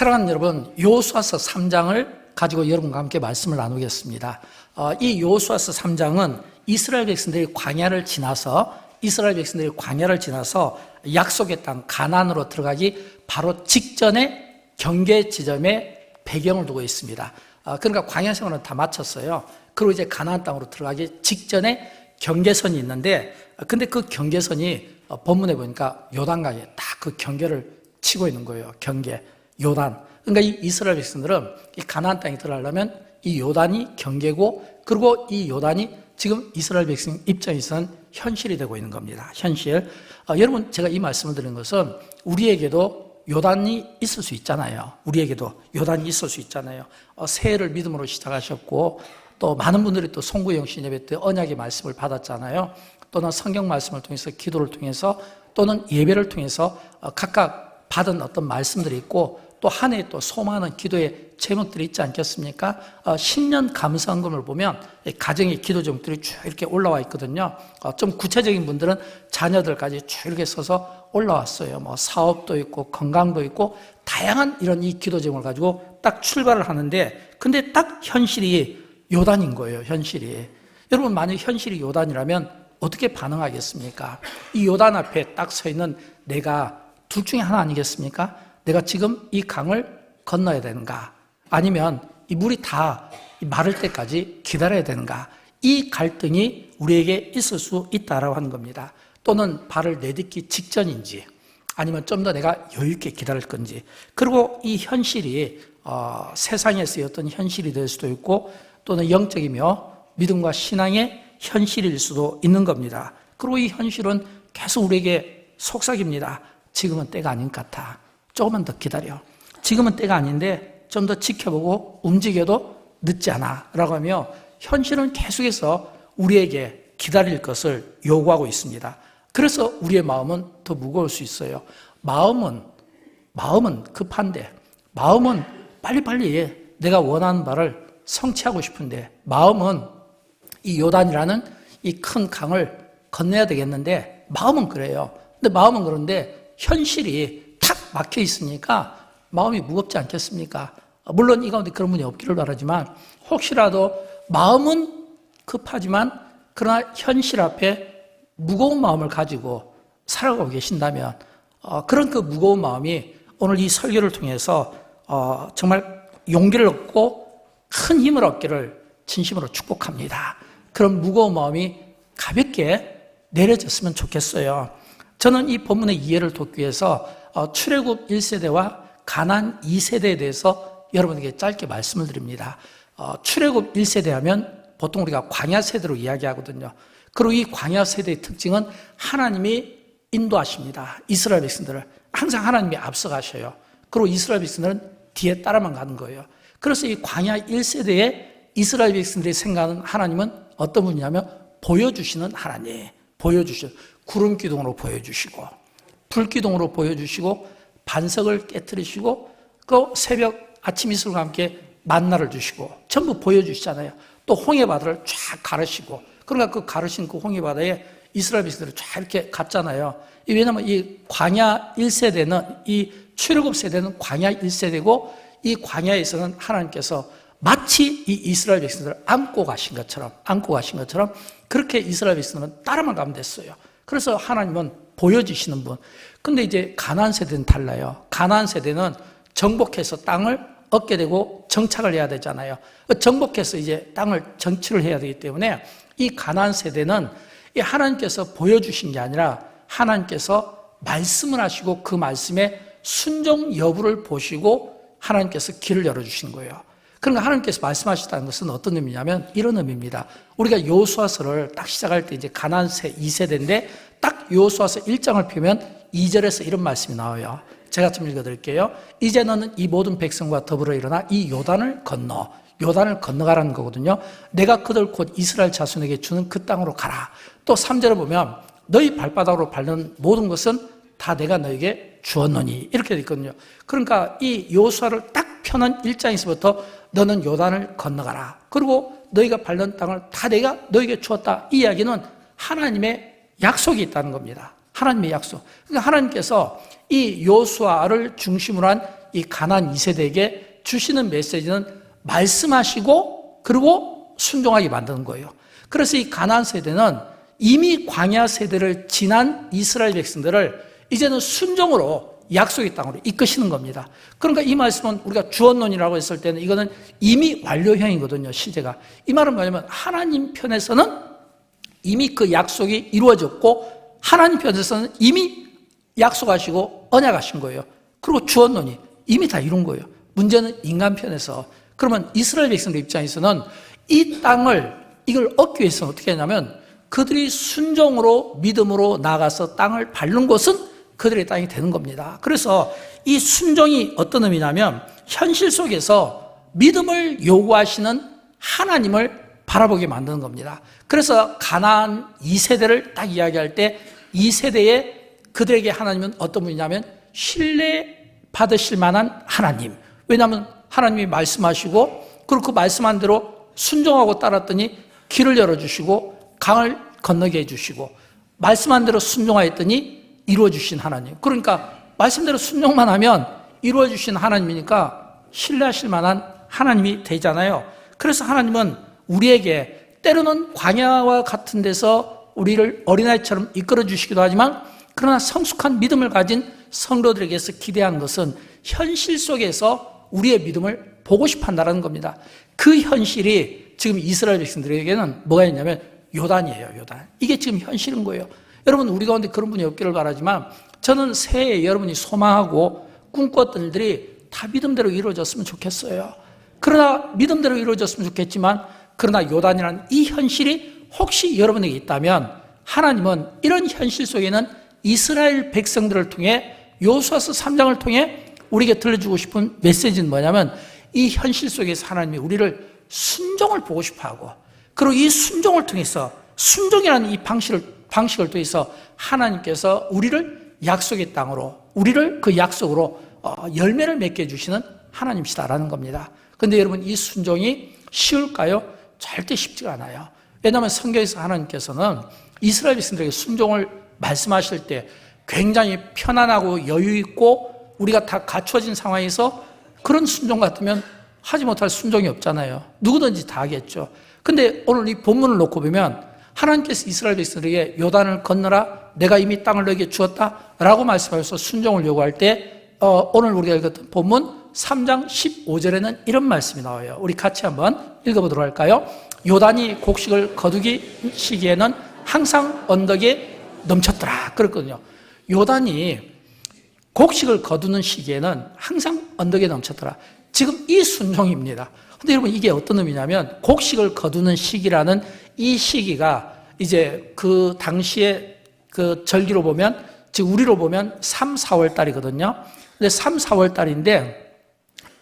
사랑하는 여러분, 여호수아서 3장을 가지고 여러분과 함께 말씀을 나누겠습니다. 이 여호수아서 3장은 이스라엘 백성들이 광야를 지나서 약속의 땅 가나안으로 들어가기 바로 직전에 경계 지점에 배경을 두고 있습니다. 그러니까 광야 생활은 다 마쳤어요. 그리고 이제 가나안 땅으로 들어가기 직전에 경계선이 있는데, 근데 그 경계선이 본문에 보니까 요단강에 딱 그 경계를 치고 있는 거예요. 경계, 요단. 그러니까 이 이스라엘 백성들은 이 가나안 땅에 들어가려면 이 요단이 경계고, 그리고 이 요단이 지금 이스라엘 백성 입장에서는 현실이 되고 있는 겁니다. 현실. 여러분, 제가 이 말씀을 드리는 것은 우리에게도 요단이 있을 수 있잖아요. 우리에게도 요단이 있을 수 있잖아요. 새해를 믿음으로 시작하셨고, 또 많은 분들이 또 송구영신 예배 때 언약의 말씀을 받았잖아요. 또는 성경 말씀을 통해서, 기도를 통해서, 또는 예배를 통해서 각각 받은 어떤 말씀들이 있고, 또 한 해에 또 소망하는 기도의 제목들이 있지 않겠습니까? 신년 감사헌금을 보면 가정의 기도 제목들이 쭉 이렇게 올라와 있거든요. 좀 구체적인 분들은 자녀들까지 쭉 이렇게 써서 올라왔어요. 뭐 사업도 있고 건강도 있고 다양한 이런 이 기도 제목을 가지고 딱 출발을 하는데, 근데 딱 현실이 요단인 거예요. 현실이. 여러분, 만약 현실이 요단이라면 어떻게 반응하겠습니까? 이 요단 앞에 딱 서 있는 내가 둘 중에 하나 아니겠습니까? 내가 지금 이 강을 건너야 되는가? 아니면 이 물이 다 마를 때까지 기다려야 되는가? 이 갈등이 우리에게 있을 수 있다라고 하는 겁니다. 또는 발을 내딛기 직전인지, 아니면 좀 더 내가 여유 있게 기다릴 건지. 그리고 이 현실이 세상에서의 어떤 현실이 될 수도 있고, 또는 영적이며 믿음과 신앙의 현실일 수도 있는 겁니다. 그리고 이 현실은 계속 우리에게 속삭입니다. 지금은 때가 아닌 것 같아. 조금만 더 기다려. 지금은 때가 아닌데 좀 더 지켜보고 움직여도 늦지 않아 라고 하며 현실은 계속해서 우리에게 기다릴 것을 요구하고 있습니다. 그래서 우리의 마음은 더 무거울 수 있어요. 마음은 급한데, 마음은 빨리빨리 내가 원하는 바를 성취하고 싶은데, 마음은 이 요단이라는 이 큰 강을 건너야 되겠는데, 마음은 그래요. 근데 마음은 그런데 현실이 탁 막혀 있으니까 마음이 무겁지 않겠습니까? 물론 이 가운데 그런 분이 없기를 바라지만, 혹시라도 마음은 급하지만 그러나 현실 앞에 무거운 마음을 가지고 살아가고 계신다면, 그런 그 무거운 마음이 오늘 이 설교를 통해서 정말 용기를 얻고 큰 힘을 얻기를 진심으로 축복합니다. 그런 무거운 마음이 가볍게 내려졌으면 좋겠어요. 저는 이 본문의 이해를 돕기 위해서 출애굽 1세대와 가나안 2세대에 대해서 여러분에게 짧게 말씀을 드립니다. 출애굽 1세대 하면 보통 우리가 광야 세대로 이야기하거든요. 그리고 이 광야 세대의 특징은 하나님이 인도하십니다. 이스라엘 백성들을 항상 하나님이 앞서가셔요. 그리고 이스라엘 백성들은 뒤에 따라만 가는 거예요. 그래서 이 광야 1세대에 이스라엘 백성들이 생각하는 하나님은 어떤 분이냐면 보여주시는 하나님, 구름 기둥으로 보여주시고, 불 기둥으로 보여주시고, 반석을 깨트리시고, 그 새벽 아침 이슬과 함께 만나를 주시고 전부 보여주시잖아요. 또 홍해바다를 쫙 가르시고, 그러니까 그 가르신 그 홍해바다에 이스라엘 백성들을 쫙 이렇게 갔잖아요. 왜냐하면 이 광야 1세대는, 이 출애굽 세대는 광야 1세대고, 이 광야에서는 하나님께서 마치 이 이스라엘 백성들을 안고 가신 것처럼 그렇게 이스라엘 백성들은 따라만 가면 됐어요. 그래서 하나님은 보여주시는 분. 근데 이제 가나안 세대는 달라요. 가나안 세대는 정복해서 땅을 얻게 되고 정착을 해야 되잖아요. 정복해서 이제 땅을 정치를 해야 되기 때문에 이 가나안 세대는 하나님께서 보여주신 게 아니라 하나님께서 말씀을 하시고 그 말씀에 순종 여부를 보시고 하나님께서 길을 열어주신 거예요. 그러니까 하나님께서 말씀하셨다는 것은 어떤 의미냐면 이런 의미입니다. 우리가 여호수아서를 딱 시작할 때 이제 가나안 2세대인데 딱 여호수아서 1장을 펴면 2절에서 이런 말씀이 나와요. 제가 좀 읽어드릴게요. 이제 너는 이 모든 백성과 더불어 일어나 이 요단을 건너가라는 거거든요. 내가 그들 곧 이스라엘 자손에게 주는 그 땅으로 가라. 또 3절을 보면 너희 발바닥으로 밟는 모든 것은 다 내가 너에게 주었노니, 이렇게 되어 있거든요. 그러니까 이 여호수아를 딱 펴는 1장에서부터 너는 요단을 건너가라. 그리고 너희가 밟는 땅을 다 내가 너에게 주었다. 이 이야기는 하나님의 약속이 있다는 겁니다. 하나님의 약속. 그러니까 하나님께서 이 여호수아를 중심으로 한 이 가나안 2세대에게 주시는 메시지는 말씀하시고 그리고 순종하게 만드는 거예요. 그래서 이 가나안 세대는 이미 광야 세대를 지난 이스라엘 백성들을 이제는 순종으로 약속의 땅으로 이끄시는 겁니다. 그러니까 이 말씀은 우리가 주언론이라고 했을 때는 이거는 이미 완료형이거든요, 시제가. 이 말은 뭐냐면 하나님 편에서는 이미 그 약속이 이루어졌고 하나님 편에서는 이미 약속하시고 언약하신 거예요. 그리고 주언론이 이미 다 이룬 거예요. 문제는 인간 편에서. 그러면 이스라엘 백성들 입장에서는 이 땅을 이걸 얻기 위해서는 어떻게 하냐면 그들이 순종으로 믿음으로 나가서 땅을 밟는 곳은 그들의 땅이 되는 겁니다. 그래서 이 순종이 어떤 의미냐면 현실 속에서 믿음을 요구하시는 하나님을 바라보게 만드는 겁니다. 그래서 가나안 2세대를 딱 이야기할 때 2세대에 그들에게 하나님은 어떤 분이냐면 신뢰 받으실 만한 하나님. 왜냐하면 하나님이 말씀하시고 그리고 그 말씀한 대로 순종하고 따랐더니 길을 열어주시고 강을 건너게 해주시고 말씀한 대로 순종하였더니 이루어주신 하나님. 그러니까 말씀대로 순종만 하면 이루어주신 하나님이니까 신뢰하실 만한 하나님이 되잖아요. 그래서 하나님은 우리에게 때로는 광야와 같은 데서 우리를 어린아이처럼 이끌어 주시기도 하지만 그러나 성숙한 믿음을 가진 성도들에게서 기대하는 것은 현실 속에서 우리의 믿음을 보고 싶어 한다는 겁니다. 그 현실이 지금 이스라엘 백성들에게는 뭐가 있냐면 요단이에요, 요단. 이게 지금 현실인 거예요. 여러분, 우리 가운데 그런 분이 없기를 바라지만 저는 새해에 여러분이 소망하고 꿈꿨던 일들이 다 믿음대로 이루어졌으면 좋겠어요. 그러나 믿음대로 이루어졌으면 좋겠지만 그러나 요단이라는 이 현실이 혹시 여러분에게 있다면 하나님은 이런 현실 속에는 이스라엘 백성들을 통해 여호수아서 3장을 통해 우리에게 들려주고 싶은 메시지는 뭐냐면 이 현실 속에서 하나님이 우리를 순종을 보고 싶어하고 그리고 이 순종을 통해서 순종이라는 이 방식을 통해서 하나님께서 우리를 약속의 땅으로 우리를 그 약속으로 열매를 맺게 해주시는 하나님이시다라는 겁니다. 그런데 여러분 이 순종이 쉬울까요? 절대 쉽지가 않아요. 왜냐하면 성경에서 하나님께서는 이스라엘 백성들에게 순종을 말씀하실 때 굉장히 편안하고 여유 있고 우리가 다 갖춰진 상황에서 그런 순종 같으면 하지 못할 순종이 없잖아요. 누구든지 다 하겠죠. 근데 오늘 이 본문을 놓고 보면 하나님께서 이스라엘 백성들에게 요단을 건너라 내가 이미 땅을 너에게 주었다라고 말씀하셔서 순종을 요구할 때 오늘 우리가 읽었던 본문 3장 15절에는 이런 말씀이 나와요. 우리 같이 한번 읽어보도록 할까요? 요단이 곡식을 거두기 시기에는 항상 언덕에 넘쳤더라 그랬거든요. 요단이 곡식을 거두는 시기에는 항상 언덕에 넘쳤더라. 지금 이 순종입니다. 근데 여러분 이게 어떤 의미냐면 곡식을 거두는 시기라는 이 시기가 이제 그 당시에 그 절기로 보면 지금 우리로 보면 3, 4월 달이거든요. 근데 3, 4월 달인데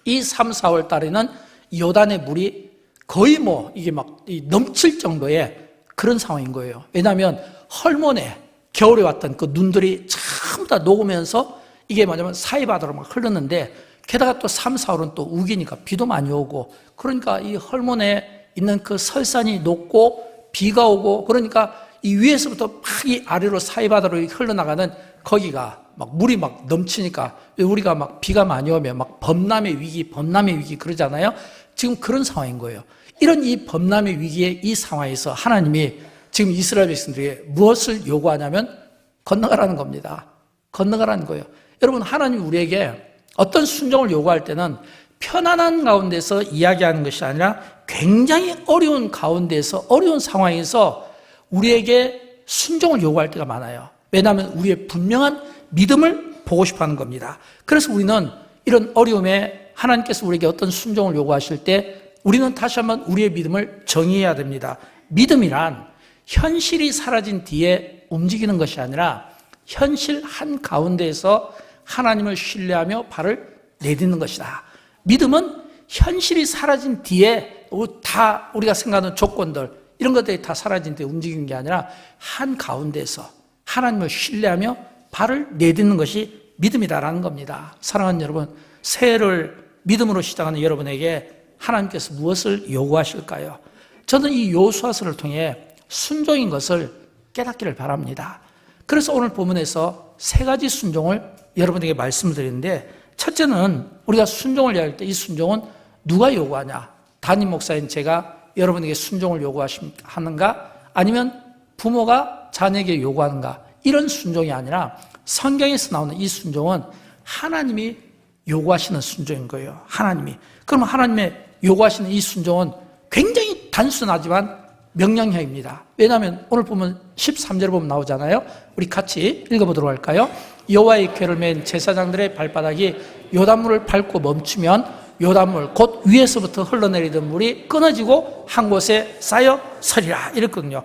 이 3, 4월 달에는 요단의 물이 거의 이게 막 넘칠 정도의 그런 상황인 거예요. 왜냐하면 헐몬에 겨울에 왔던 그 눈들이 전부 다 녹으면서 이게 뭐냐면 사이바다로 막 흐르는데 게다가 또 3, 4월은 또 우기니까 비도 많이 오고 그러니까 이 헐몬에 있는 그 설산이 녹고 비가 오고 그러니까 이 위에서부터 막 이 아래로 사이바다로 흘러나가는 거기가 막 물이 막 넘치니까 우리가 막 비가 많이 오면 막 범람의 위기 그러잖아요. 지금 그런 상황인 거예요. 이런 이 범람의 위기의 이 상황에서 하나님이 지금 이스라엘 백성들에게 무엇을 요구하냐면 건너가라는 겁니다. 건너가라는 거예요. 여러분 하나님이 우리에게 어떤 순종을 요구할 때는 편안한 가운데서 이야기하는 것이 아니라 굉장히 어려운 가운데서 어려운 상황에서 우리에게 순종을 요구할 때가 많아요. 왜냐하면 우리의 분명한 믿음을 보고 싶어하는 겁니다. 그래서 우리는 이런 어려움에 하나님께서 우리에게 어떤 순종을 요구하실 때 우리는 다시 한번 우리의 믿음을 정의해야 됩니다. 믿음이란 현실이 사라진 뒤에 움직이는 것이 아니라 현실 한가운데에서 하나님을 신뢰하며 발을 내딛는 것이다. 믿음은 현실이 사라진 뒤에 다 우리가 생각하는 조건들 이런 것들이 다 사라진 뒤에 움직이는 게 아니라 한가운데서 하나님을 신뢰하며 발을 내딛는 것이 믿음이다라는 겁니다. 사랑하는 여러분, 새해를 믿음으로 시작하는 여러분에게 하나님께서 무엇을 요구하실까요? 저는 이 여호수아서를 통해 순종인 것을 깨닫기를 바랍니다. 그래서 오늘 본문에서 세 가지 순종을 여러분에게 말씀드리는데 첫째는 우리가 순종을 이야기할 때 이 순종은 누가 요구하냐? 담임 목사인 제가 여러분에게 순종을 요구하는가? 아니면 부모가 자녀에게 요구하는가? 이런 순종이 아니라 성경에서 나오는 이 순종은 하나님이 요구하시는 순종인 거예요. 하나님이. 그럼 하나님의 요구하시는 이 순종은 굉장히 단순하지만 명령형입니다. 왜냐하면 오늘 보면 13절 보면 나오잖아요. 우리 같이 읽어보도록 할까요? 여호와의 궤를 맨 제사장들의 발바닥이 요단물을 밟고 멈추면 요단물 곧 위에서부터 흘러내리던 물이 끊어지고 한 곳에 쌓여 서리라 이랬거든요.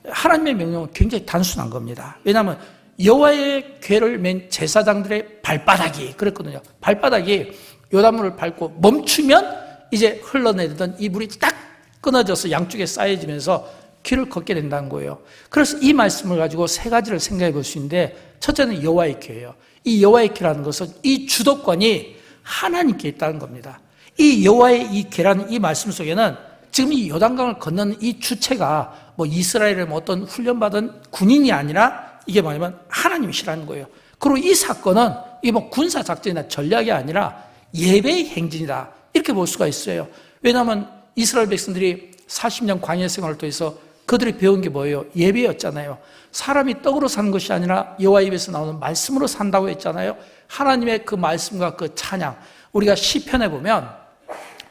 하나님의 명령은 굉장히 단순한 겁니다. 왜냐하면 여호와의 궤를 맨 제사장들의 발바닥이 그랬거든요. 발바닥이 요단물을 밟고 멈추면 이제 흘러내리던 이 물이 딱 끊어져서 양쪽에 쌓여지면서 길을 걷게 된다는 거예요. 그래서 이 말씀을 가지고 세 가지를 생각해 볼 수 있는데, 첫째는 여호와의 궤예요. 이 여호와의 궤라는 것은 이 주도권이 하나님께 있다는 겁니다. 이 여호와의 이 궤라는 이 말씀 속에는 지금 이 요단강을 건너는 이 주체가 뭐 이스라엘의 뭐 어떤 훈련받은 군인이 아니라 이게 뭐냐면 하나님이시라는 거예요. 그리고 이 사건은 이게 뭐 군사 작전이나 전략이 아니라 예배의 행진이다 이렇게 볼 수가 있어요. 왜냐하면 이스라엘 백성들이 40년 광야 생활을 통해서 그들이 배운 게 뭐예요? 예배였잖아요. 사람이 떡으로 사는 것이 아니라 여호와 입에서 나오는 말씀으로 산다고 했잖아요. 하나님의 그 말씀과 그 찬양. 우리가 시편에 보면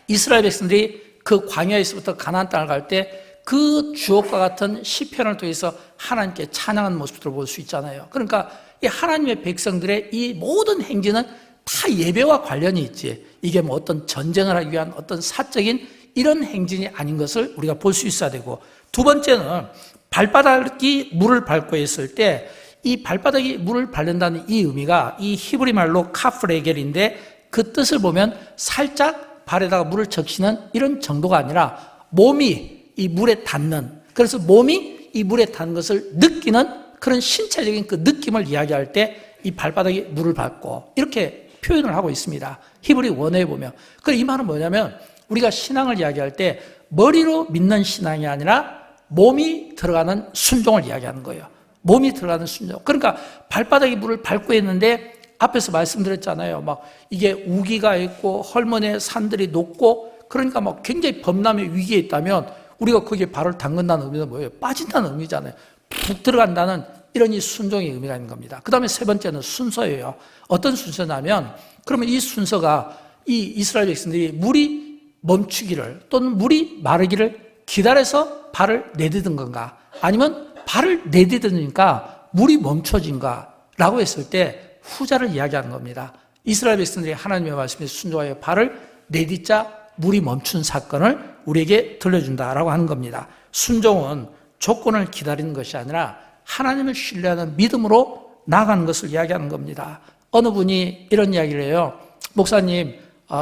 이스라엘 백성들이 그 광야에서부터 가나안 땅을 갈 때 그 주옥과 같은 시편을 통해서 하나님께 찬양하는 모습들을 볼 수 있잖아요. 그러니까 이 하나님의 백성들의 이 모든 행진은 다 예배와 관련이 있지. 이게 뭐 어떤 전쟁을 하기 위한 어떤 사적인 이런 행진이 아닌 것을 우리가 볼 수 있어야 되고, 두 번째는 발바닥이 물을 밟고 있을 때 이 발바닥이 물을 밟는다는 이 의미가 이 히브리 말로 카프레겔인데 그 뜻을 보면 살짝 발에다가 물을 적시는 이런 정도가 아니라 몸이 이 물에 닿는, 그래서 몸이 이 물에 닿는 것을 느끼는 그런 신체적인 그 느낌을 이야기할 때 이 발바닥이 물을 밟고 이렇게 표현을 하고 있습니다. 히브리 원어에 보면. 그럼 이 말은 뭐냐면 우리가 신앙을 이야기할 때 머리로 믿는 신앙이 아니라 몸이 들어가는 순종을 이야기하는 거예요. 몸이 들어가는 순종. 그러니까 발바닥이 물을 밟고 있는데 앞에서 말씀드렸잖아요. 막 이게 우기가 있고 헐몬의 산들이 높고 그러니까 막 굉장히 범람의 위기에 있다면 우리가 거기에 발을 담근다는 의미는 뭐예요? 빠진다는 의미잖아요. 푹 들어간다는 이런 이 순종의 의미가 있는 겁니다. 그 다음에 세 번째는 순서예요. 어떤 순서냐면 그러면 이 순서가 이 이스라엘 백성들이 물이 멈추기를 또는 물이 마르기를 기다려서 발을 내디딘 건가? 아니면 발을 내디디니까 물이 멈춰진가? 라고 했을 때 후자를 이야기하는 겁니다. 이스라엘 백성들이 하나님의 말씀에 순종하여 발을 내딛자 물이 멈춘 사건을 우리에게 들려준다라고 하는 겁니다. 순종은 조건을 기다리는 것이 아니라 하나님을 신뢰하는 믿음으로 나아가는 것을 이야기하는 겁니다. 어느 분이 이런 이야기를 해요. 목사님,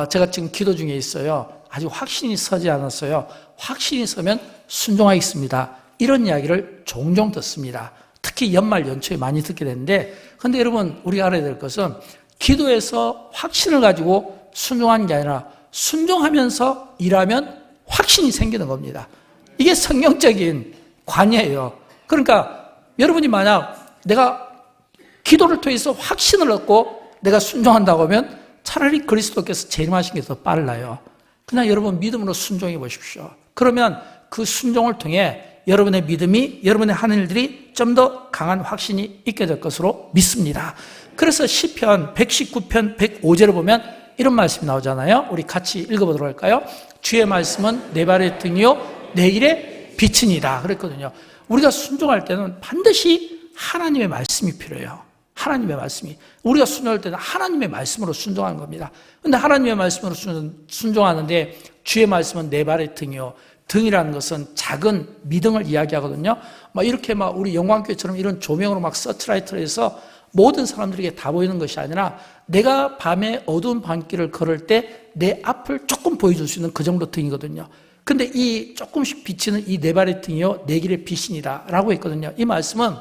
제가 지금 기도 중에 있어요. 아직 확신이 서지 않았어요. 확신이 서면 순종하겠습니다. 이런 이야기를 종종 듣습니다. 특히 연말 연초에 많이 듣게 되는데, 근데 여러분 우리가 알아야 될 것은 기도에서 확신을 가지고 순종하는 게 아니라 순종하면서 일하면 확신이 생기는 겁니다. 이게 성경적인 관이에요. 그러니까 여러분이 만약 내가 기도를 통해서 확신을 얻고 내가 순종한다고 하면 차라리 그리스도께서 재림하신 게 더 빨라요. 그냥 여러분 믿음으로 순종해 보십시오. 그러면 그 순종을 통해 여러분의 믿음이, 여러분의 하는 일들이 좀 더 강한 확신이 있게 될 것으로 믿습니다. 그래서 시편 119편 105절을 보면 이런 말씀이 나오잖아요. 우리 같이 읽어보도록 할까요? 주의 말씀은 내 발의 등이요 내 길의 빛이니라 그랬거든요. 우리가 순종할 때는 반드시 하나님의 말씀이 필요해요. 하나님의 말씀이. 우리가 순종할 때는 하나님의 말씀으로 순종하는 겁니다. 그런데 하나님의 말씀으로 순종하는데 주의 말씀은 내 발의 등이요. 등이라는 것은 작은 미등을 이야기하거든요. 막 이렇게 막 우리 영광교회처럼 이런 조명으로 막 서치라이트를 해서 모든 사람들에게 다 보이는 것이 아니라 내가 밤에 어두운 밤길을 걸을 때 내 앞을 조금 보여줄 수 있는 그 정도 등이거든요. 근데 이 조금씩 비치는 이 네 발의 등이요 내 길의 빛이니라 라고 했거든요. 이 말씀은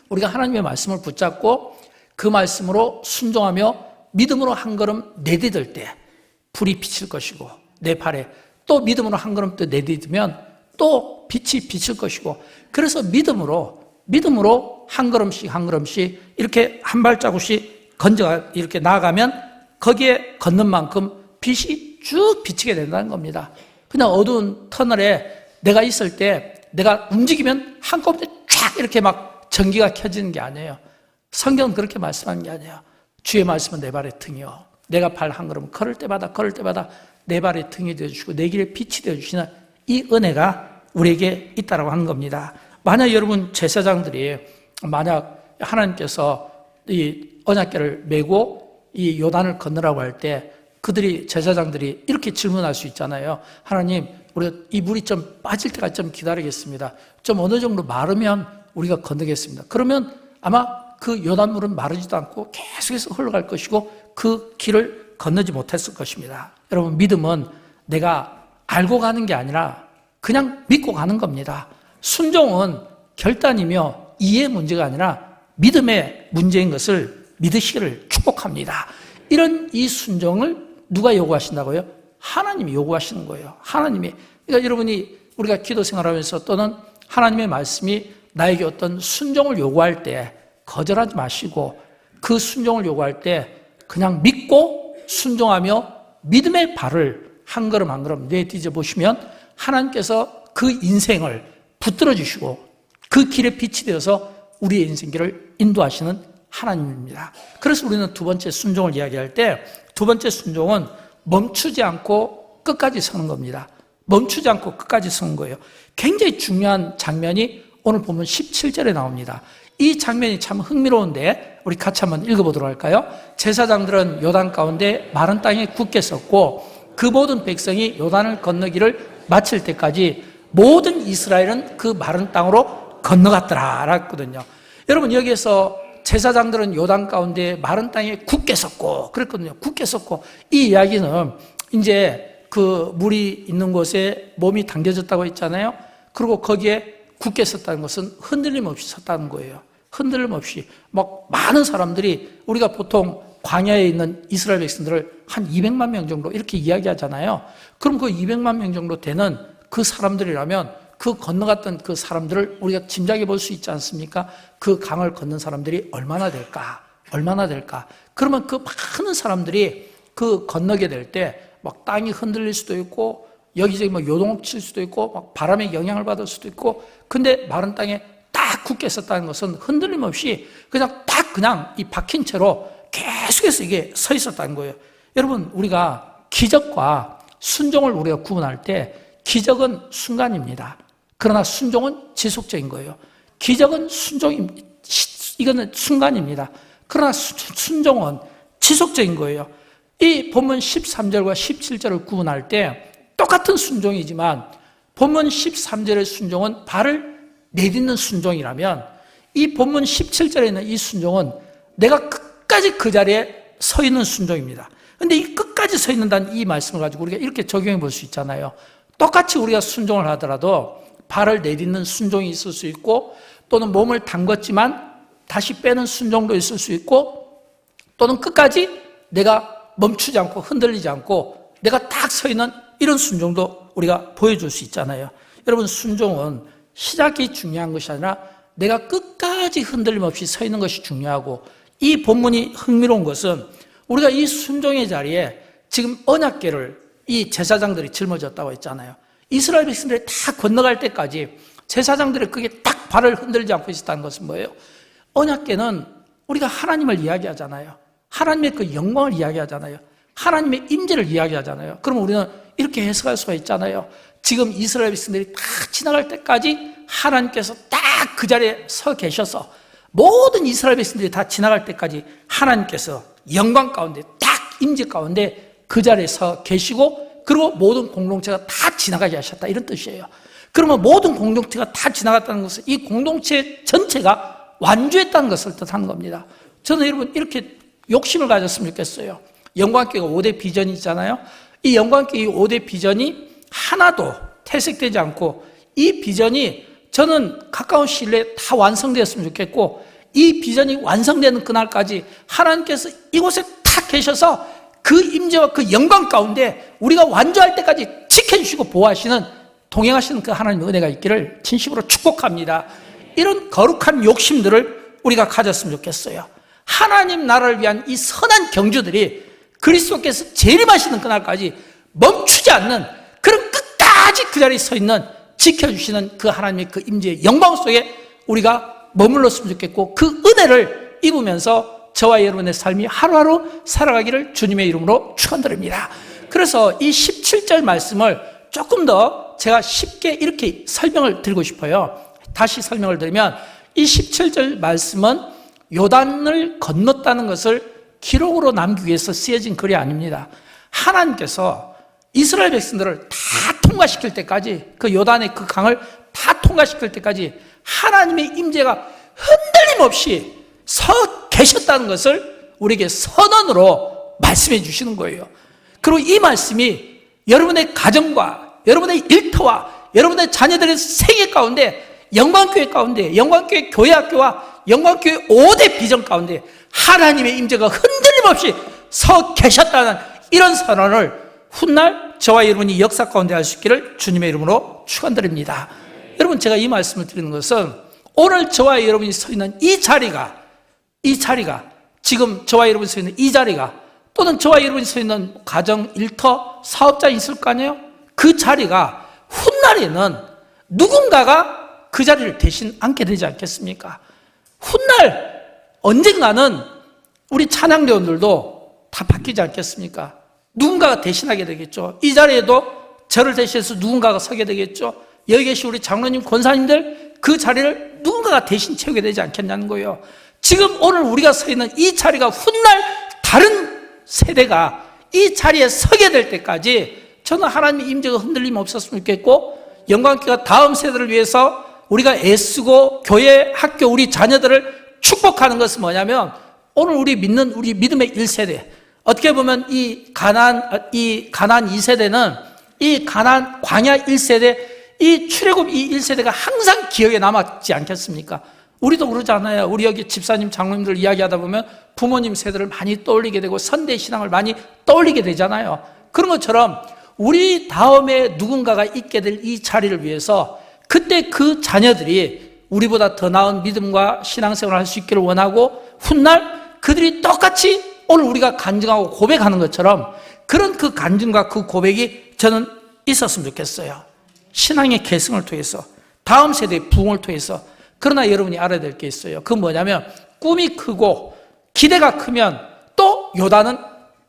우리가 하나님의 말씀을 붙잡고 그 말씀으로 순종하며 믿음으로 한 걸음 내디딜 때 불이 비칠 것이고 내 발에 또 믿음으로 한 걸음 또 내디디면 또 빛이 비칠 것이고, 그래서 믿음으로 한 걸음씩 한 걸음씩 이렇게 한 발자국씩 건져 이렇게 나아가면 거기에 걷는 만큼 빛이 쭉 비치게 된다는 겁니다. 그냥 어두운 터널에 내가 있을 때 내가 움직이면 한꺼번에 쫙 이렇게 막 전기가 켜지는 게 아니에요. 성경은 그렇게 말씀하는 게 아니에요. 주의 말씀은 내 발의 등이요, 내가 발 한 걸음 걸을 때마다 내 발의 등이 되어주시고 내 길에 빛이 되어주시는 이 은혜가 우리에게 있다라고 하는 겁니다. 만약 여러분 제사장들이 만약 하나님께서 이 언약궤를 메고 이 요단을 건너라고 할 때 그들이 제사장들이 이렇게 질문할 수 있잖아요. 하나님, 우리가 이 물이 좀 빠질 때까지 좀 기다리겠습니다. 좀 어느 정도 마르면 우리가 건너겠습니다. 그러면 아마 그 요단물은 마르지도 않고 계속해서 흘러갈 것이고 그 길을 건너지 못했을 것입니다. 여러분, 믿음은 내가 알고 가는 게 아니라 그냥 믿고 가는 겁니다. 순종은 결단이며 이해의 문제가 아니라 믿음의 문제인 것을 믿으시기를 축복합니다. 이런 이 순종을 누가 요구하신다고요? 하나님이 요구하시는 거예요. 하나님이. 그러니까 여러분이 우리가 기도 생활하면서 또는 하나님의 말씀이 나에게 어떤 순종을 요구할 때 거절하지 마시고 그 순종을 요구할 때 그냥 믿고 순종하며 믿음의 발을 한 걸음 한 걸음 내디뎌 보시면 하나님께서 그 인생을 붙들어 주시고 그 길에 빛이 되어서 우리의 인생길을 인도하시는 하나님입니다. 그래서 우리는 두 번째 순종을 이야기할 때 두 번째 순종은 멈추지 않고 끝까지 서는 겁니다. 멈추지 않고 끝까지 서는 거예요. 굉장히 중요한 장면이 오늘 보면 17절에 나옵니다. 이 장면이 참 흥미로운데 우리 같이 한번 읽어보도록 할까요? 제사장들은 요단 가운데 마른 땅에 굳게 섰고 그 모든 백성이 요단을 건너기를 마칠 때까지 모든 이스라엘은 그 마른 땅으로 건너갔더라 라거든요. 여러분, 여기에서 제사장들은 요단 가운데 마른 땅에 굳게 섰고 그랬거든요. 굳게 섰고 이 이야기는 이제 그 물이 있는 곳에 몸이 당겨졌다고 했잖아요. 그리고 거기에 굳게 섰다는 것은 흔들림 없이 섰다는 거예요. 흔들림 없이. 막 많은 사람들이 우리가 보통 광야에 있는 이스라엘 백성들을 한 200만 명 정도 이렇게 이야기하잖아요. 그럼 그 200만 명 정도 되는 그 사람들이라면 그 건너갔던 그 사람들을 우리가 짐작해 볼 수 있지 않습니까? 그 강을 건넌 사람들이 얼마나 될까? 얼마나 될까? 그러면 그 많은 사람들이 그 건너게 될 때 막 땅이 흔들릴 수도 있고 여기저기 막 요동칠 수도 있고 막 바람의 영향을 받을 수도 있고 근데 마른 땅에 딱 굳게 섰다는 것은 흔들림 없이 그냥 딱 그냥 이 박힌 채로 계속해서 이게 서 있었다는 거예요. 여러분, 우리가 기적과 순종을 우리가 구분할 때 기적은 순간입니다. 그러나 순종은 지속적인 거예요. 기적은 이거는 순간입니다. 그러나 순종은 지속적인 거예요. 이 본문 13절과 17절을 구분할 때 똑같은 순종이지만 본문 13절의 순종은 발을 내딛는 순종이라면 이 본문 17절에 있는 이 순종은 내가 끝까지 그 자리에 서 있는 순종입니다. 그런데 이 끝까지 서 있는다는 이 말씀을 가지고 우리가 이렇게 적용해 볼 수 있잖아요. 똑같이 우리가 순종을 하더라도 발을 내딛는 순종이 있을 수 있고 또는 몸을 담궜지만 다시 빼는 순종도 있을 수 있고 또는 끝까지 내가 멈추지 않고 흔들리지 않고 내가 딱 서 있는 이런 순종도 우리가 보여줄 수 있잖아요. 여러분, 순종은 시작이 중요한 것이 아니라 내가 끝까지 흔들림 없이 서 있는 것이 중요하고 이 본문이 흥미로운 것은 우리가 이 순종의 자리에 지금 언약궤를 이 제사장들이 짊어졌다고 했잖아요. 이스라엘 백성들이 다 건너갈 때까지 제사장들이 그게 딱 발을 흔들지 않고 있었다는 것은 뭐예요? 언약궤는 우리가 하나님을 이야기하잖아요. 하나님의 그 영광을 이야기하잖아요. 하나님의 임재를 이야기하잖아요. 그럼 우리는 이렇게 해석할 수가 있잖아요. 지금 이스라엘 백성들이 다 지나갈 때까지 하나님께서 딱 그 자리에 서 계셔서 모든 이스라엘 백성들이 다 지나갈 때까지 하나님께서 영광 가운데 딱 임재 가운데 그 자리에 서 계시고 그리고 모든 공동체가 다 지나가게 하셨다 이런 뜻이에요. 그러면 모든 공동체가 다 지나갔다는 것은 이 공동체 전체가 완주했다는 것을 뜻하는 겁니다. 저는 여러분 이렇게 욕심을 가졌으면 좋겠어요. 영광교회가 5대 비전이 있잖아요. 이 영광교회 5대 비전이 하나도 퇴색되지 않고 이 비전이 저는 가까운 시일 내에 다 완성되었으면 좋겠고 이 비전이 완성되는 그날까지 하나님께서 이곳에 탁 계셔서 그 임재와 그 영광 가운데 우리가 완주할 때까지 지켜주시고 보호하시는 동행하시는 그 하나님의 은혜가 있기를 진심으로 축복합니다. 이런 거룩한 욕심들을 우리가 가졌으면 좋겠어요. 하나님 나라를 위한 이 선한 경주들이 그리스도께서 재림하시는 그날까지 멈추지 않는 그런 끝까지 그 자리에 서 있는 지켜주시는 그 하나님의 그 임재의 영광 속에 우리가 머물렀으면 좋겠고 그 은혜를 입으면서 저와 여러분의 삶이 하루하루 살아가기를 주님의 이름으로 축원드립니다. 그래서 이 17절 말씀을 조금 더 제가 쉽게 이렇게 설명을 드리고 싶어요. 다시 설명을 드리면 이 17절 말씀은 요단을 건넜다는 것을 기록으로 남기기 위해서 쓰여진 글이 아닙니다. 하나님께서 이스라엘 백성들을 다 통과시킬 때까지, 그 요단의 그 강을 다 통과시킬 때까지 하나님의 임재가 흔들림 없이 서 계셨다는 것을 우리에게 선언으로 말씀해 주시는 거예요. 그리고 이 말씀이 여러분의 가정과 여러분의 일터와 여러분의 자녀들의 생애 가운데, 영광교회 가운데, 영광교회 교회학교와 영광교회 5대 비전 가운데 하나님의 임재가 흔들림 없이 서 계셨다는 이런 선언을 훗날 저와 여러분이 역사 가운데 할 수 있기를 주님의 이름으로 축원드립니다. 여러분, 제가 이 말씀을 드리는 것은 오늘 저와 여러분이 서 있는 이 자리가 지금 저와 여러분이 서 있는 이 자리가, 또는 저와 여러분이 서 있는 가정, 일터, 사업자 있을 거 아니에요? 그 자리가 훗날에는 누군가가 그 자리를 대신 앉게 되지 않겠습니까? 훗날 언젠가는 우리 찬양대원들도 다 바뀌지 않겠습니까? 누군가가 대신하게 되겠죠. 이 자리에도 저를 대신해서 누군가가 서게 되겠죠. 여기 계신 우리 장로님, 권사님들 그 자리를 누군가가 대신 채우게 되지 않겠냐는 거예요. 지금 오늘 우리가 서 있는 이 자리가 훗날 다른 세대가 이 자리에 서게 될 때까지 저는 하나님의 임재가 흔들림 없었으면 좋겠고, 영광교회가 다음 세대를 위해서 우리가 애쓰고 교회, 학교, 우리 자녀들을 축복하는 것은 뭐냐면, 오늘 우리 믿는 우리 믿음의 1세대, 어떻게 보면 이 가나안 2세대는 이 가나안 광야 1세대, 이 출애굽 이 1세대가 항상 기억에 남았지 않겠습니까? 우리도 그러잖아요. 우리 여기 집사님, 장로님들 이야기하다 보면 부모님 세대를 많이 떠올리게 되고 선대 신앙을 많이 떠올리게 되잖아요. 그런 것처럼 우리 다음에 누군가가 있게 될 이 자리를 위해서 그때 그 자녀들이 우리보다 더 나은 믿음과 신앙생활을 할 수 있기를 원하고, 훗날 그들이 똑같이 오늘 우리가 간증하고 고백하는 것처럼 그런 그 간증과 그 고백이 저는 있었으면 좋겠어요. 신앙의 계승을 통해서, 다음 세대의 부흥을 통해서. 그러나 여러분이 알아야 될 게 있어요. 그건 뭐냐면, 꿈이 크고 기대가 크면 또 요단은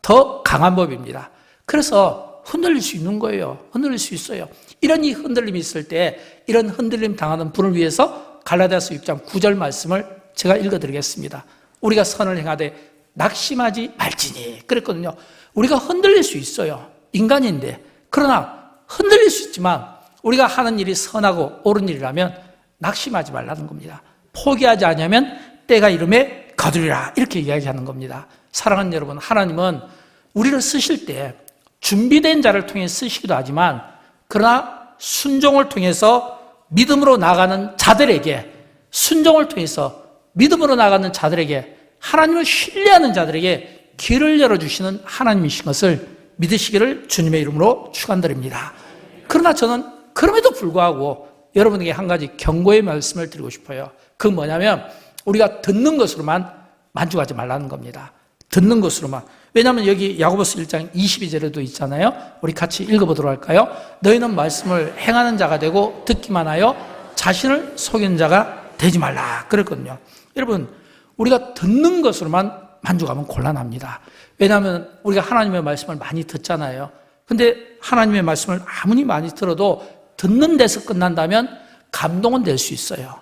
더 강한 법입니다. 그래서 흔들릴 수 있는 거예요. 흔들릴 수 있어요. 이런 이 흔들림이 있을 때, 이런 흔들림 당하는 분을 위해서 갈라디아서 6장 9절 말씀을 제가 읽어드리겠습니다. 우리가 선을 행하되 낙심하지 말지니 그랬거든요. 우리가 흔들릴 수 있어요. 인간인데. 그러나 흔들릴 수 있지만 우리가 하는 일이 선하고 옳은 일이라면 낙심하지 말라는 겁니다. 포기하지 않으면 때가 이름에 거두리라, 이렇게 이야기하는 겁니다. 사랑하는 여러분, 하나님은 우리를 쓰실 때 준비된 자를 통해 쓰시기도 하지만, 그러나 순종을 통해서 믿음으로 나가는 자들에게, 순종을 통해서 믿음으로 나가는 자들에게, 하나님을 신뢰하는 자들에게 길을 열어주시는 하나님이신 것을 믿으시기를 주님의 이름으로 축원드립니다. 그러나 저는 그럼에도 불구하고 여러분에게 한 가지 경고의 말씀을 드리고 싶어요. 그건 뭐냐면, 우리가 듣는 것으로만 만족하지 말라는 겁니다. 듣는 것으로만. 왜냐하면 여기 야고보서 1장 22절에도 있잖아요. 우리 같이 읽어보도록 할까요? 너희는 말씀을 행하는 자가 되고 듣기만 하여 자신을 속이는 자가 되지 말라 그랬거든요. 여러분, 우리가 듣는 것으로만 만족하면 곤란합니다. 왜냐하면 우리가 하나님의 말씀을 많이 듣잖아요. 근데 하나님의 말씀을 아무리 많이 들어도 듣는 데서 끝난다면 감동은 될 수 있어요.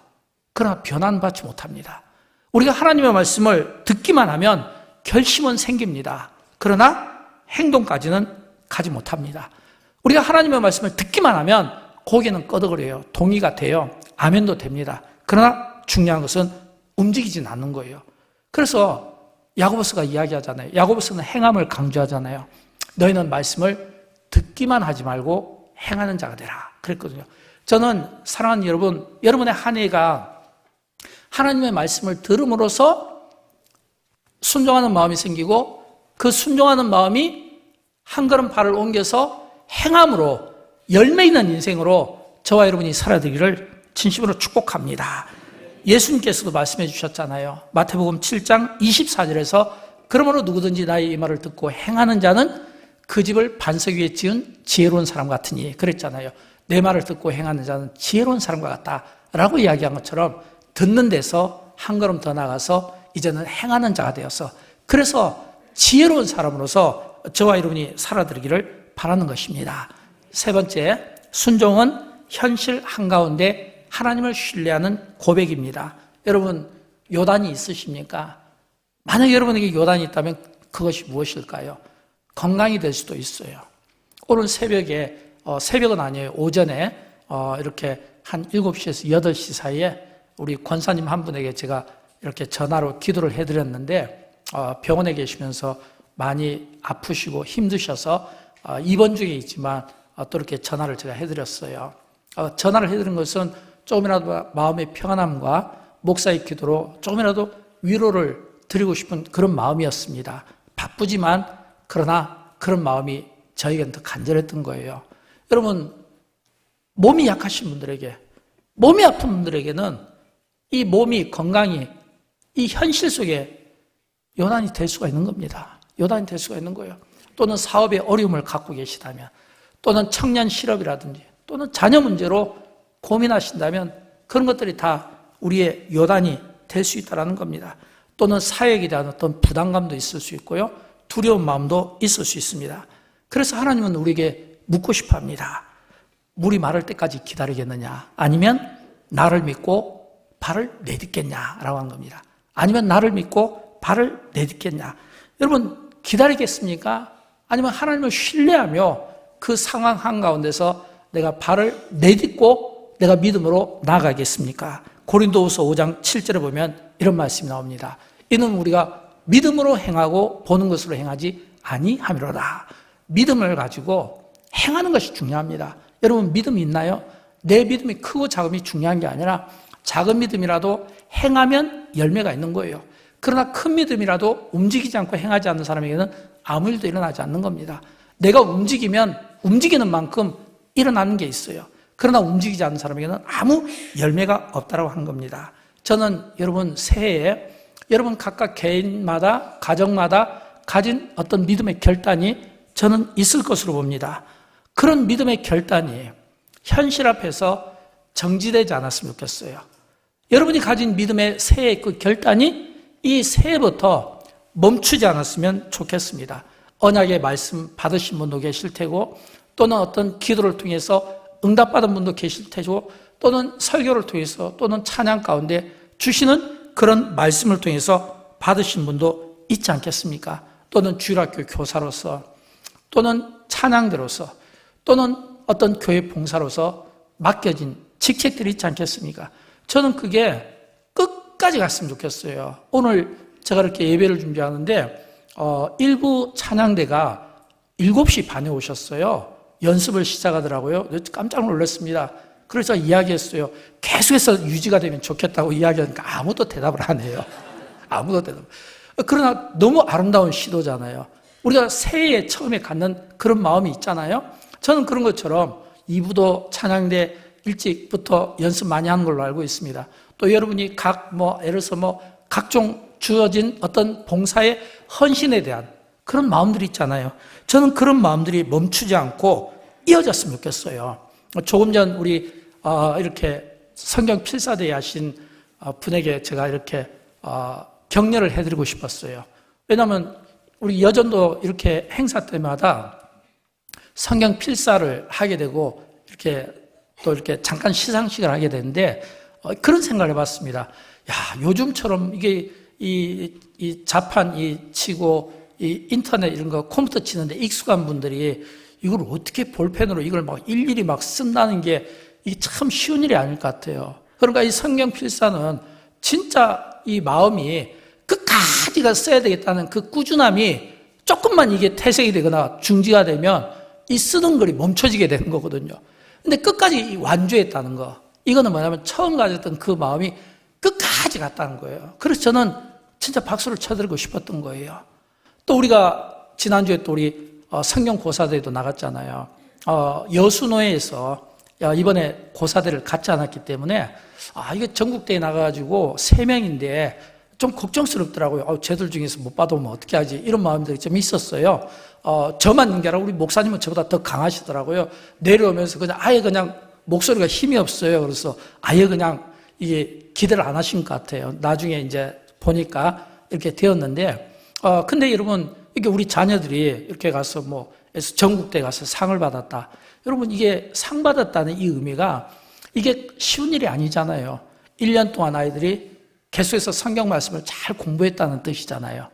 그러나 변화받지 못합니다. 우리가 하나님의 말씀을 듣기만 하면 결심은 생깁니다. 그러나 행동까지는 가지 못합니다. 우리가 하나님의 말씀을 듣기만 하면 고개는 끄덕거려요. 동의가 돼요. 아멘도 됩니다. 그러나 중요한 것은 움직이진 않는 거예요. 그래서 야고보서가 이야기하잖아요. 야고보서는 행함을 강조하잖아요. 너희는 말씀을 듣기만 하지 말고 행하는 자가 되라 그랬거든요. 저는 사랑하는 여러분, 여러분의 한 해가 하나님의 말씀을 들음으로써 순종하는 마음이 생기고, 그 순종하는 마음이 한 걸음 발을 옮겨서 행함으로 열매 있는 인생으로 저와 여러분이 살아되기를 진심으로 축복합니다. 예수님께서도 말씀해 주셨잖아요. 마태복음 7장 24절에서 그러므로 누구든지 나의 이 말을 듣고 행하는 자는 그 집을 반석 위에 지은 지혜로운 사람 같으니, 그랬잖아요. 내 말을 듣고 행하는 자는 지혜로운 사람과 같다라고 이야기한 것처럼 듣는 데서 한 걸음 더 나가서 이제는 행하는 자가 되어서, 그래서 지혜로운 사람으로서 저와 여러분이 살아들기를 바라는 것입니다. 세 번째, 순종은 현실 한가운데 하나님을 신뢰하는 고백입니다. 여러분, 요단이 있으십니까? 만약 여러분에게 요단이 있다면 그것이 무엇일까요? 건강이 될 수도 있어요. 오늘 새벽에, 새벽은 아니에요. 오전에 이렇게 한 7시에서 8시 사이에 우리 권사님 한 분에게 제가 이렇게 전화로 기도를 해드렸는데, 병원에 계시면서 많이 아프시고 힘드셔서 입원 중에 있지만 또 이렇게 전화를 제가 해드렸어요. 전화를 해드린 것은 조금이라도 마음의 평안함과 목사의 기도로 조금이라도 위로를 드리고 싶은 그런 마음이었습니다. 바쁘지만 그러나 그런 마음이 저에게는 더 간절했던 거예요. 여러분, 몸이 약하신 분들에게, 몸이 아픈 분들에게는 이 몸이, 건강이 이 현실 속에 요단이 될 수가 있는 겁니다. 요단이 될 수가 있는 거예요. 또는 사업에 어려움을 갖고 계시다면, 또는 청년 실업이라든지, 또는 자녀 문제로 고민하신다면 그런 것들이 다 우리의 요단이 될 수 있다는 겁니다. 또는 사역에 대한 어떤 부담감도 있을 수 있고요, 두려운 마음도 있을 수 있습니다. 그래서 하나님은 우리에게 묻고 싶어 합니다. 물이 마를 때까지 기다리겠느냐, 아니면 나를 믿고 발을 내딛겠냐라고 한 겁니다. 아니면 나를 믿고 발을 내딛겠냐. 여러분, 기다리겠습니까? 아니면 하나님을 신뢰하며 그 상황 한가운데서 내가 발을 내딛고 내가 믿음으로 나아가겠습니까? 고린도후서 5장 7절에 보면 이런 말씀이 나옵니다. 이는 우리가 믿음으로 행하고 보는 것으로 행하지 아니함이로다. 믿음을 가지고 행하는 것이 중요합니다. 여러분, 믿음이 있나요? 내 믿음이 크고 작음이 중요한 게 아니라 작은 믿음이라도 행하면 열매가 있는 거예요. 그러나 큰 믿음이라도 움직이지 않고 행하지 않는 사람에게는 아무 일도 일어나지 않는 겁니다. 내가 움직이면 움직이는 만큼 일어나는 게 있어요. 그러나 움직이지 않는 사람에게는 아무 열매가 없다고 하는 겁니다. 저는 여러분, 새해에 여러분 각각 개인마다, 가정마다 가진 어떤 믿음의 결단이 저는 있을 것으로 봅니다. 그런 믿음의 결단이 현실 앞에서 정지되지 않았으면 좋겠어요. 여러분이 가진 믿음의 새해의 그 결단이 이 새해부터 멈추지 않았으면 좋겠습니다. 언약의 말씀 받으신 분도 계실 테고, 또는 어떤 기도를 통해서 응답받은 분도 계실 테고, 또는 설교를 통해서, 또는 찬양 가운데 주시는 그런 말씀을 통해서 받으신 분도 있지 않겠습니까? 또는 주일학교 교사로서, 또는 찬양대로서, 또는 어떤 교회 봉사로서 맡겨진 직책들이 있지 않겠습니까? 저는 그게 끝까지 갔으면 좋겠어요. 오늘 제가 이렇게 예배를 준비하는데 일부 찬양대가 7시 반에 오셨어요. 연습을 시작하더라고요. 깜짝 놀랐습니다. 그래서 이야기했어요. 계속해서 유지가 되면 좋겠다고 이야기하니까 아무도 대답을 안 해요. 아무도 대답. 그러나 너무 아름다운 시도잖아요. 우리가 새해에 처음에 갖는 그런 마음이 있잖아요. 저는 그런 것처럼 2부도 찬양대 일찍부터 연습 많이 하는 걸로 알고 있습니다. 또 여러분이 예를 들어서 각종 주어진 어떤 봉사의 헌신에 대한 그런 마음들이 있잖아요. 저는 그런 마음들이 멈추지 않고 이어졌으면 좋겠어요. 조금 전 우리 이렇게 성경 필사대회 하신 분에게 제가 이렇게 격려를 해드리고 싶었어요. 왜냐하면 우리 여전도 이렇게 행사 때마다 성경 필사를 하게 되고 이렇게 또 이렇게 잠깐 시상식을 하게 되는데 그런 생각을 해봤습니다. 야, 요즘처럼 이게 이 자판 치고 이 인터넷 이런 거 컴퓨터 치는데 익숙한 분들이 이걸 어떻게 볼펜으로 이걸 일일이 쓴다는 게 이게 참 쉬운 일이 아닐 것 같아요. 그러니까 이 성경 필사는 진짜 이 마음이 끝까지가 써야 되겠다는 그 꾸준함이 조금만 이게 퇴색이 되거나 중지가 되면 이 쓰던 글이 멈춰지게 되는 거거든요. 근데 끝까지 완주했다는 거, 이거는 뭐냐면 처음 가졌던 그 마음이 끝까지 갔다는 거예요. 그래서 저는 진짜 박수를 쳐드리고 싶었던 거예요. 또 우리가 지난주에 또 우리 성경 고사대회도 나갔잖아요. 여수노회에서 이번에 고사대를 갖지 않았기 때문에 이게 전국대회 나가가지고 3명인데 좀 걱정스럽더라고요. 쟤들 중에서 못 받아오면 어떻게 하지? 이런 마음들이 좀 있었어요. 저만 있는 게 아니라 우리 목사님은 저보다 더 강하시더라고요. 내려오면서 아예 목소리가 힘이 없어요. 그래서 아예 이게 기대를 안 하신 것 같아요. 나중에 이제 보니까 이렇게 되었는데, 근데 여러분, 이게 우리 자녀들이 이렇게 가서 전국대 가서 상을 받았다. 여러분, 이게 상 받았다는 이 의미가 이게 쉬운 일이 아니잖아요. 1년 동안 아이들이 계속해서 성경 말씀을 잘 공부했다는 뜻이잖아요.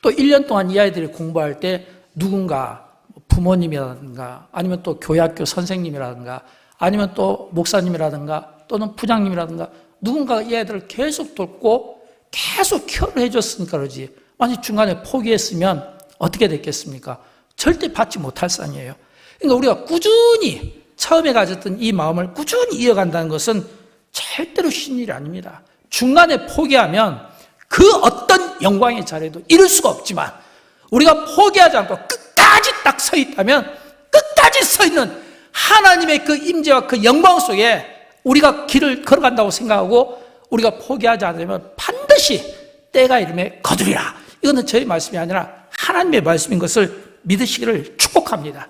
또 1년 동안 이 아이들이 공부할 때 누군가 부모님이라든가 아니면 또 교회학교 선생님이라든가 아니면 또 목사님이라든가 또는 부장님이라든가 누군가가 이 아이들을 계속 돕고 계속 케어를 해줬으니까 그러지. 만약 중간에 포기했으면 어떻게 됐겠습니까? 절대 받지 못할 상이에요. 그러니까 우리가 꾸준히 처음에 가졌던 이 마음을 꾸준히 이어간다는 것은 절대로 쉬운 일이 아닙니다. 중간에 포기하면 그 어떤 영광의 자리도 이룰 수가 없지만 우리가 포기하지 않고 끝까지 딱 서 있다면 끝까지 서 있는 하나님의 그 임재와 그 영광 속에 우리가 길을 걸어간다고 생각하고 우리가 포기하지 않으면 반드시 때가 이름에 거두리라. 이거는 저희 말씀이 아니라 하나님의 말씀인 것을 믿으시기를 축복합니다.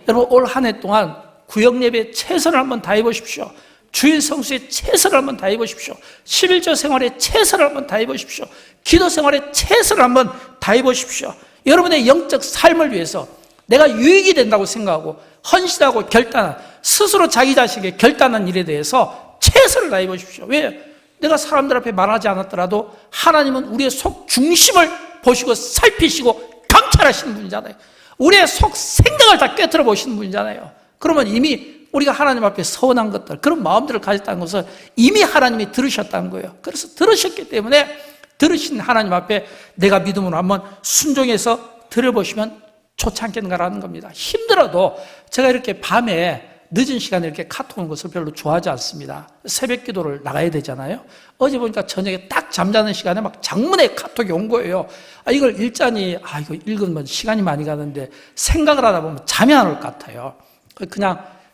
여러분, 올 한 해 동안 구역예배에 최선을 한번 다해 보십시오. 주일 성수에 최선을 한번 다해 보십시오. 11조 생활에 최선을 한번 다해 보십시오. 기도 생활에 최선을 한번 다해 보십시오. 여러분의 영적 삶을 위해서 내가 유익이 된다고 생각하고 헌신하고 결단한, 스스로 자기 자신에게 결단한 일에 대해서 최선을 다해 보십시오. 왜? 내가 사람들 앞에 말하지 않았더라도 하나님은 우리의 속 중심을 보시고 살피시고 감찰하시는 분이잖아요. 우리의 속 생각을 다 꿰뚫어 보시는 분이잖아요. 그러면 이미 우리가 하나님 앞에 서운한 것들, 그런 마음들을 가졌다는 것을 이미 하나님이 들으셨다는 거예요. 그래서 들으셨기 때문에 들으신 하나님 앞에 내가 믿음으로 한번 순종해서 들어보시면 좋지 않겠는가라는 겁니다. 힘들어도 제가 이렇게 밤에 늦은 시간에 이렇게 카톡 오는 것을 별로 좋아하지 않습니다. 새벽 기도를 나가야 되잖아요. 어제 보니까 저녁에 딱 잠자는 시간에 막 장문의 카톡이 온 거예요. 이걸 읽자니, 이거 읽으면 시간이 많이 가는데 생각을 하다 보면 잠이 안 올 것 같아요.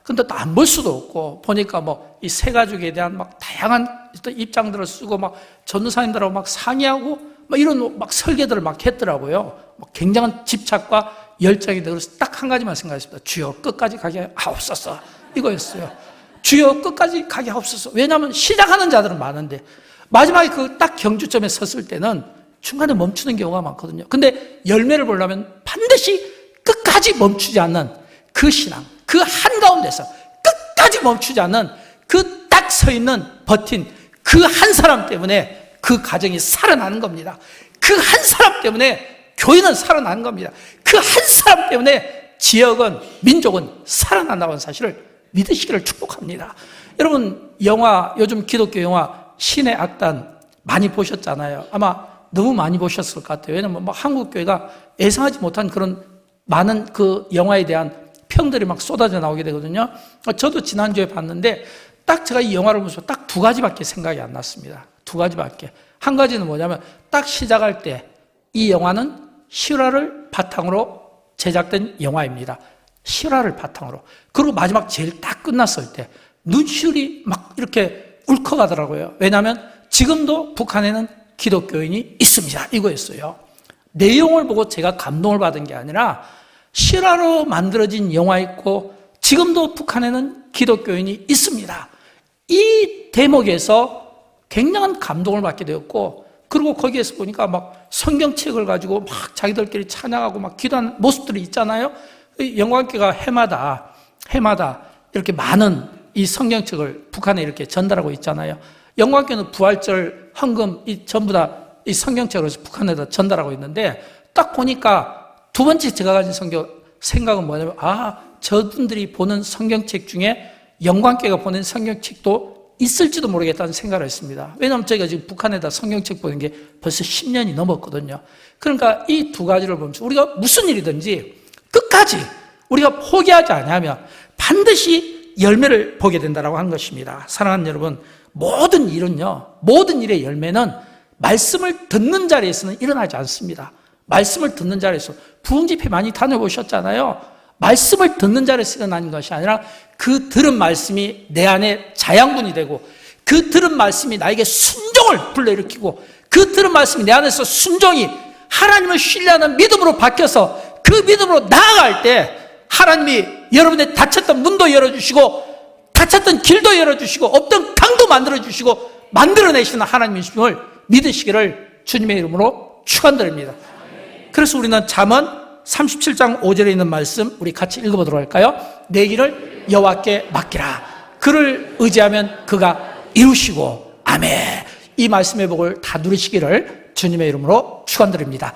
근데 또 안 볼 수도 없고, 보니까 이 세 가족에 대한 다양한 입장들을 쓰고 전도사님들하고 상의하고 이런 설계들을 했더라고요. 굉장한 집착과 열정이 들어서 딱 한 가지만 생각했습니다. 주여 끝까지 가게 하옵소서. 이거였어요. 주여 끝까지 가게 하옵소서. 왜냐하면 시작하는 자들은 많은데 마지막에 그 딱 경주점에 섰을 때는 중간에 멈추는 경우가 많거든요. 근데 열매를 보려면 반드시 끝까지 멈추지 않는 그 신앙, 그 한가운데서 끝까지 멈추지 않는 그 딱 서 있는 버틴 그 한 사람 때문에 그 가정이 살아나는 겁니다. 그 한 사람 때문에 교회는 살아나는 겁니다. 그 한 사람 때문에 지역은, 민족은 살아난다는 사실을 믿으시기를 축복합니다. 여러분, 요즘 기독교 영화 신의 악단 많이 보셨잖아요. 아마 너무 많이 보셨을 것 같아요. 왜냐면 한국 교회가 예상하지 못한 그런 많은 그 영화에 대한 평들이 쏟아져 나오게 되거든요. 저도 지난주에 봤는데 딱 제가 이 영화를 보면서 딱 두 가지밖에 생각이 안 났습니다. 두 가지밖에. 한 가지는 뭐냐면 딱 시작할 때 이 영화는 실화를 바탕으로 제작된 영화입니다. 실화를 바탕으로. 그리고 마지막 제일 딱 끝났을 때 눈시울이 이렇게 울컥하더라고요. 왜냐하면 지금도 북한에는 기독교인이 있습니다. 이거였어요. 내용을 보고 제가 감동을 받은 게 아니라 실화로 만들어진 영화 있고 지금도 북한에는 기독교인이 있습니다. 이 대목에서 굉장한 감동을 받게 되었고, 그리고 거기에서 보니까 성경책을 가지고 자기들끼리 찬양하고 기도하는 모습들이 있잖아요. 영광교회가 해마다 이렇게 많은 이 성경책을 북한에 이렇게 전달하고 있잖아요. 영광교회는 부활절 헌금 전부 다 이 성경책으로 북한에다 전달하고 있는데 딱 보니까 두 번째 제가 가진 생각은 뭐냐면 저분들이 보는 성경책 중에 영광교회가 보낸 성경책도 있을지도 모르겠다는 생각을 했습니다. 왜냐하면 저희가 지금 북한에다 성경책 보낸 게 벌써 10년이 넘었거든요. 그러니까 이 두 가지를 보면서 우리가 무슨 일이든지 끝까지 우리가 포기하지 않으면 반드시 열매를 보게 된다고 하는 것입니다. 사랑하는 여러분, 모든 일의 열매는 말씀을 듣는 자리에서는 일어나지 않습니다. 말씀을 듣는 자리에서 부흥집회 많이 다녀보셨잖아요. 말씀을 듣는 자리에서 일어나는 것이 아니라 그 들은 말씀이 내 안에 자양분이 되고 그 들은 말씀이 나에게 순종을 불러일으키고 그 들은 말씀이 내 안에서 순종이 하나님을 신뢰하는 믿음으로 바뀌어서 그 믿음으로 나아갈 때 하나님이 여러분의 닫혔던 문도 열어주시고 닫혔던 길도 열어주시고 없던 강도 만들어주시고 만들어내시는 하나님이심을 믿으시기를 주님의 이름으로 축원드립니다. 그래서 우리는 잠언 37장 5절에 있는 말씀 우리 같이 읽어보도록 할까요? 내 길을 여호와께 맡기라. 그를 의지하면 그가 이루시고 아멘. 이 말씀의 복을 다 누리시기를 주님의 이름으로 축원드립니다.